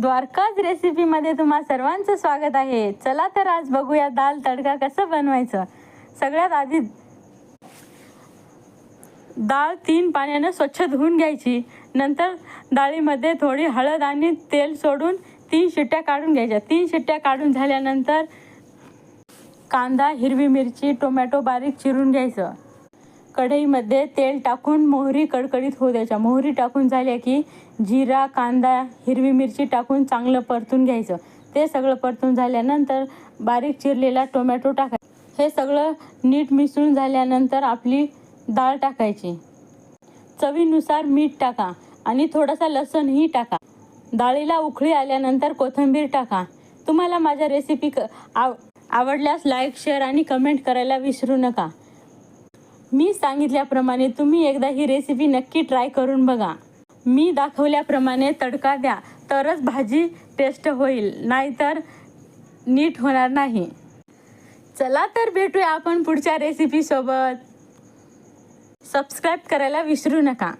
द्वारकाज रेसिपीमध्ये तुम्हा सर्वांचं स्वागत आहे। चला तर आज बघूया दाल तडका कसं बनवायचं। सगळ्यात आधी डाळ 3 पाण्याने स्वच्छ धुवून घ्यायची। नंतर डाळीमध्ये थोडी हळद आणि तेल सोडून 3 शिट्ट्या काढून घ्यायच्या। 3 शिट्ट्या काढून झाल्यानंतर कांदा, हिरवी मिरची, टोमॅटो बारीक चिरून घ्यायचं। कढईमध्ये तेल टाकून मोहरी कडकडीत होऊ द्यायच्या। मोहरी टाकून झाल्या की जिरा, कांदा, हिरवी मिरची टाकून चांगलं परतून घ्यायचं। ते सगळं परतून झाल्यानंतर बारीक चिरलेला टोमॅटो टाकायचा। हे सगळं नीट मिसळून झाल्यानंतर आपली डाळ टाकायची। चवीनुसार मीठ टाका आणि थोडासा लसूणही टाका। डाळीला उकळी आल्यानंतर कोथिंबीर टाका। तुम्हाला माझ्या रेसिपी आवडल्यास लाईक, शेअर आणि कमेंट करायला विसरू नका। मी सांगितल्याप्रमाणे तुम्ही एकदा ही रेसिपी नक्की ट्राय करून बघा। मी दाखवल्याप्रमाणे तडका द्या, तरच भाजी टेस्ट होईल, नाहीतर नीट होणार नाही। चला तर भेटूया आपण पुढच्या रेसिपी सोबत। सबस्क्राईब करायला विसरू नका।